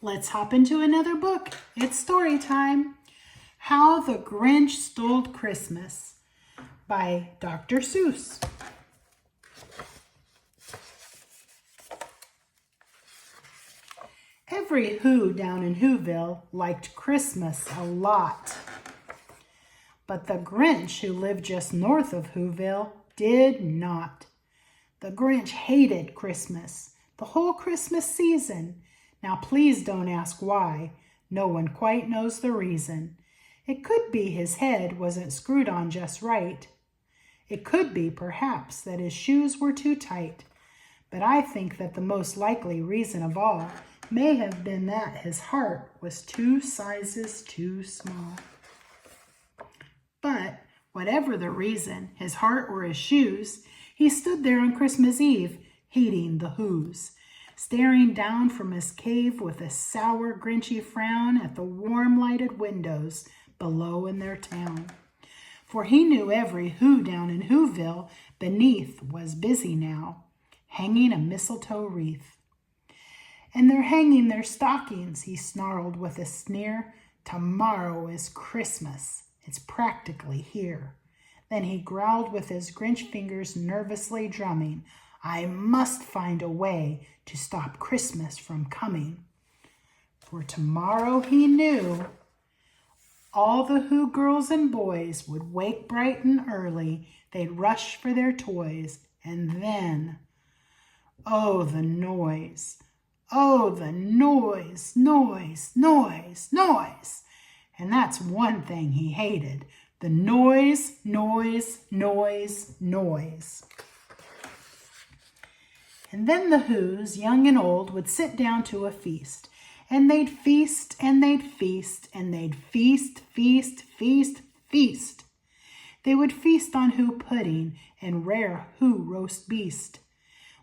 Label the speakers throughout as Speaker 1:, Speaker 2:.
Speaker 1: Let's hop into another book. It's story time. How the Grinch Stole Christmas by Dr. Seuss. Every Who down in Whoville liked Christmas a lot. But the Grinch, who lived just north of Whoville, did not. The Grinch hated Christmas, the whole Christmas season. Now please don't ask why. No one quite knows the reason. It could be his head wasn't screwed on just right. It could be, perhaps, that his shoes were too tight. But I think that the most likely reason of all may have been that his heart was 2 sizes too small. But whatever the reason, his heart or his shoes, he stood there on Christmas Eve, hating the Whos, staring down from his cave with a sour, grinchy frown at the warm lighted windows below in their town. For he knew every Who down in Whoville beneath was busy now, hanging a mistletoe wreath. And they're hanging their stockings, he snarled with a sneer. Tomorrow is Christmas. It's practically here. Then he growled with his Grinch fingers nervously drumming. I must find a way to stop Christmas from coming. For tomorrow, he knew, all the Who girls and boys would wake bright and early. They'd rush for their toys. And then, oh, the noise. Oh, the noise, noise, noise, noise. And that's one thing he hated. The noise, noise, noise, noise. And then the Whos, young and old, would sit down to a feast. And they'd feast, and they'd feast, and they'd feast, feast, feast, feast. They would feast on Who pudding and rare Who roast beast,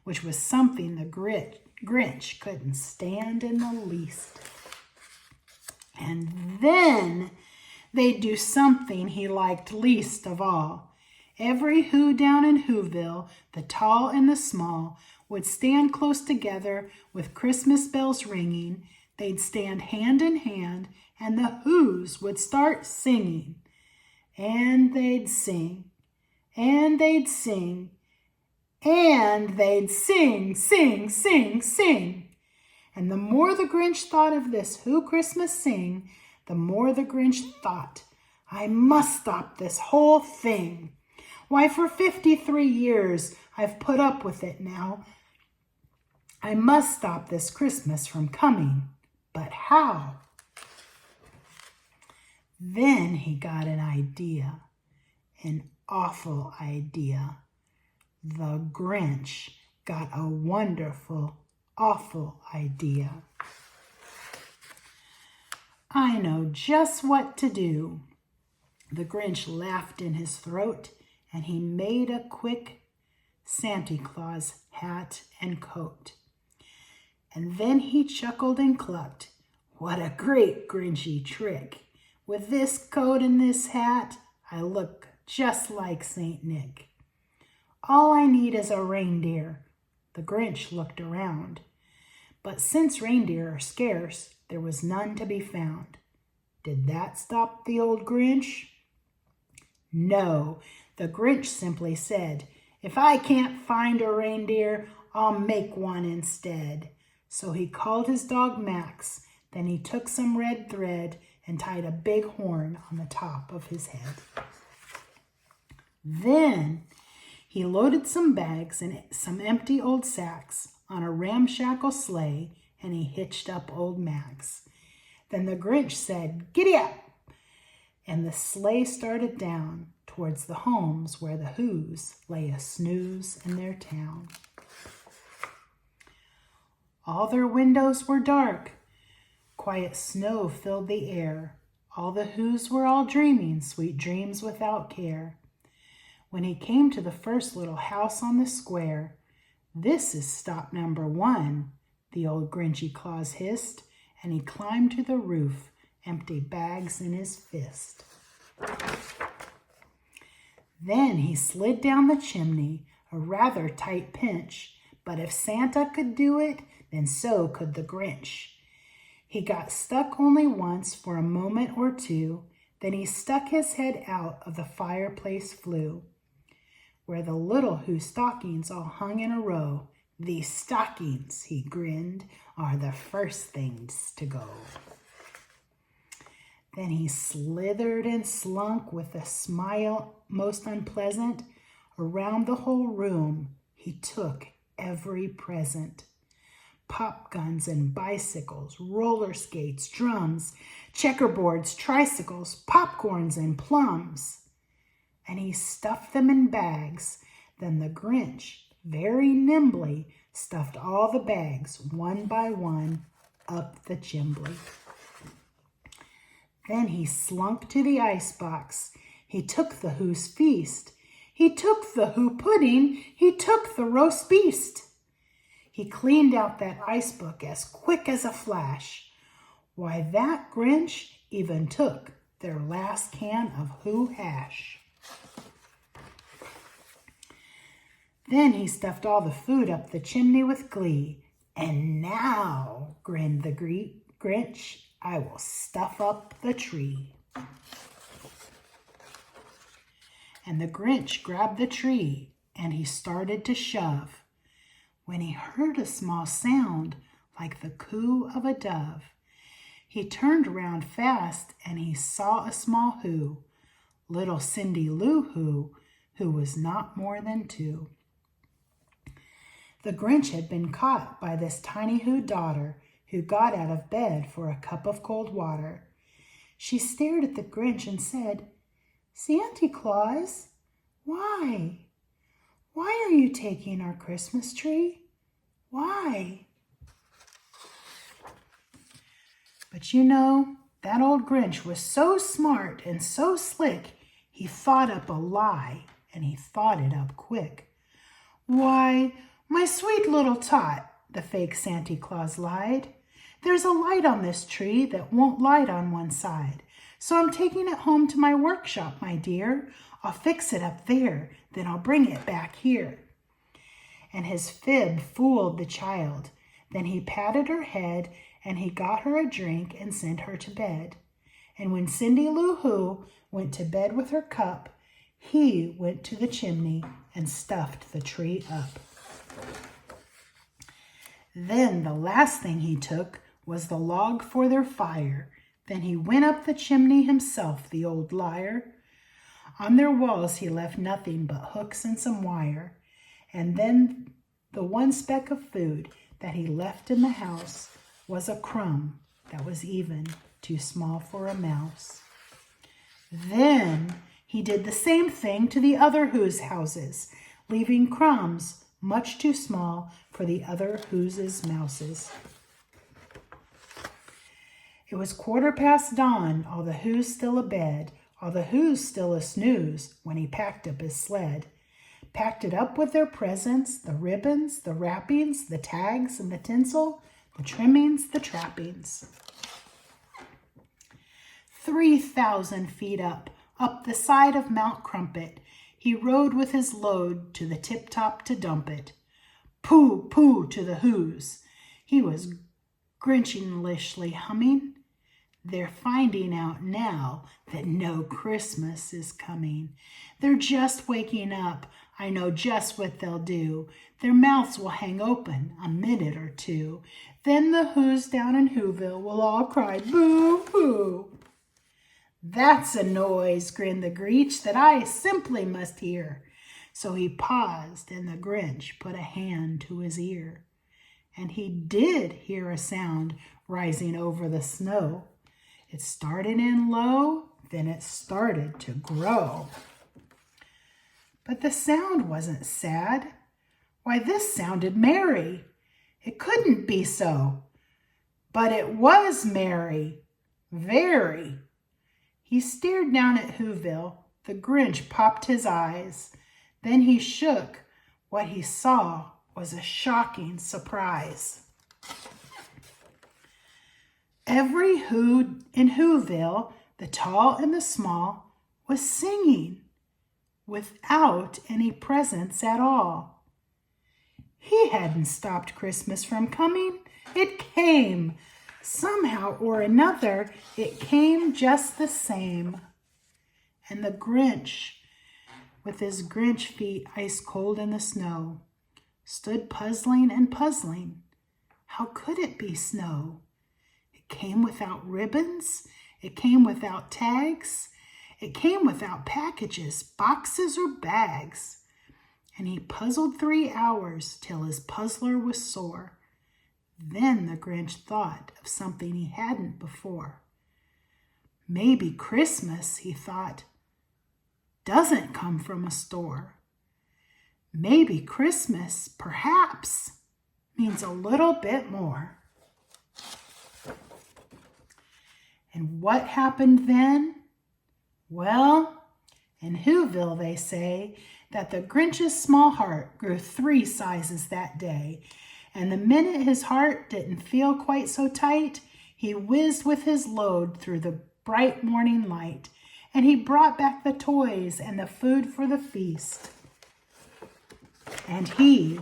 Speaker 1: which was something the Grinch couldn't stand in the least. And then they'd do something he liked least of all. Every Who down in Whoville, the tall and the small, would stand close together with Christmas bells ringing. They'd stand hand in hand, and the Whos would start singing. And they'd sing, and they'd sing, and they'd sing, sing, sing, sing. And the more the Grinch thought of this Who Christmas sing, the more the Grinch thought, I must stop this whole thing. Why, for 53 years I've put up with it now. I must stop this Christmas from coming. But how? Then he got an idea, an awful idea. The Grinch got a wonderful, awful idea. I know just what to do. The Grinch laughed in his throat, and he made a quick Santa Claus hat and coat. And then he chuckled and clucked. What a great Grinchy trick. With this coat and this hat, I look just like Saint Nick. All I need is a reindeer. The Grinch looked around. But since reindeer are scarce, there was none to be found. Did that stop the old Grinch? No, the Grinch simply said, if I can't find a reindeer, I'll make one instead. So he called his dog Max. Then he took some red thread and tied a big horn on the top of his head. Then he loaded some bags and some empty old sacks on a ramshackle sleigh, and he hitched up old Max. Then the Grinch said, giddy up! And the sleigh started down towards the homes where the Whos lay a snooze in their town. All their windows were dark. Quiet snow filled the air. All the Whos were all dreaming sweet dreams without care. When he came to the first little house on the square, this is stop number 1, the old Grinchy Claus hissed, and he climbed to the roof, empty bags in his fist. Then he slid down the chimney, a rather tight pinch, but if Santa could do it, then so could the Grinch. He got stuck only once for a moment or two, then he stuck his head out of the fireplace flue, where the little Who stockings all hung in a row. These stockings, he grinned, are the first things to go. Then he slithered and slunk with a smile most unpleasant. Around the whole room he took every present. Pop guns and bicycles, roller skates, drums, checkerboards, tricycles, popcorns and plums. And he stuffed them in bags. Then the Grinch very nimbly stuffed all the bags one by one up the chimbley. Then he slunk to the icebox. He took the Who's feast. He took the Who pudding. He took the roast beast. He cleaned out that ice book as quick as a flash. Why, that Grinch even took their last can of Who hash. Then he stuffed all the food up the chimney with glee. And now, grinned the Grinch, I will stuff up the tree. And the Grinch grabbed the tree and he started to shove, when he heard a small sound like the coo of a dove. He turned around fast and he saw a small Who, little Cindy Lou who was not more than 2. The Grinch had been caught by this tiny Who daughter who got out of bed for a cup of cold water. She stared at the Grinch and said, Santa Claus, why? Why are you taking our Christmas tree? Why? But you know, that old Grinch was so smart and so slick, he thought up a lie, and he thought it up quick. Why, my sweet little tot, the fake Santa Claus lied. There's a light on this tree that won't light on one side, so I'm taking it home to my workshop, my dear. I'll fix it up there, then I'll bring it back here. And his fib fooled the child. Then he patted her head, and he got her a drink and sent her to bed. And when Cindy Lou Who went to bed with her cup, he went to the chimney and stuffed the tree up. Then the last thing he took was the log for their fire. Then he went up the chimney himself, the old liar. On their walls he left nothing but hooks and some wire. And then the one speck of food that he left in the house was a crumb that was even too small for a mouse. Then he did the same thing to the other Who's houses, leaving crumbs much too small for the other Who's mouses. It was 15:15 dawn, all the Who's still abed, all the Who's still a snooze, when he packed up his sled. Packed it up with their presents, the ribbons, the wrappings, the tags and the tinsel, the trimmings, the trappings. 3,000 feet up the side of Mount Crumpet, he rode with his load to the tip-top to dump it. Pooh, pooh to the Who's. He was Grinchlishly humming. They're finding out now that no Christmas is coming. They're just waking up. I know just what they'll do. Their mouths will hang open a minute or two. Then the Who's down in Whoville will all cry, boo-hoo. That's a noise, grinned the Grinch, that I simply must hear. So he paused, and the Grinch put a hand to his ear. And he did hear a sound rising over the snow. It started in low, then it started to grow. But the sound wasn't sad. Why, this sounded merry. It couldn't be so. But it was merry, very. He stared down at Whoville. The Grinch popped his eyes. Then he shook. What he saw was a shocking surprise. Every Who in Whoville, the tall and the small, was singing without any presents at all. He hadn't stopped Christmas from coming. It came. Somehow or another, it came just the same. And the Grinch, with his Grinch feet ice cold in the snow, stood puzzling and puzzling. How could it be snow? It came without ribbons. It came without tags. It came without packages, boxes, or bags. And he puzzled 3 hours till his puzzler was sore. Then the Grinch thought of something he hadn't before. Maybe Christmas, he thought, doesn't come from a store. Maybe Christmas, perhaps, means a little bit more. And what happened then? Well, in Whoville they say that the Grinch's small heart grew 3 sizes that day. And the minute his heart didn't feel quite so tight, he whizzed with his load through the bright morning light. And he brought back the toys and the food for the feast. And he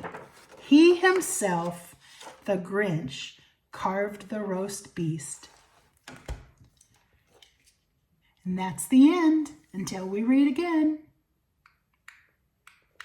Speaker 1: himself, the Grinch, carved the roast beast. And that's the end until we read again.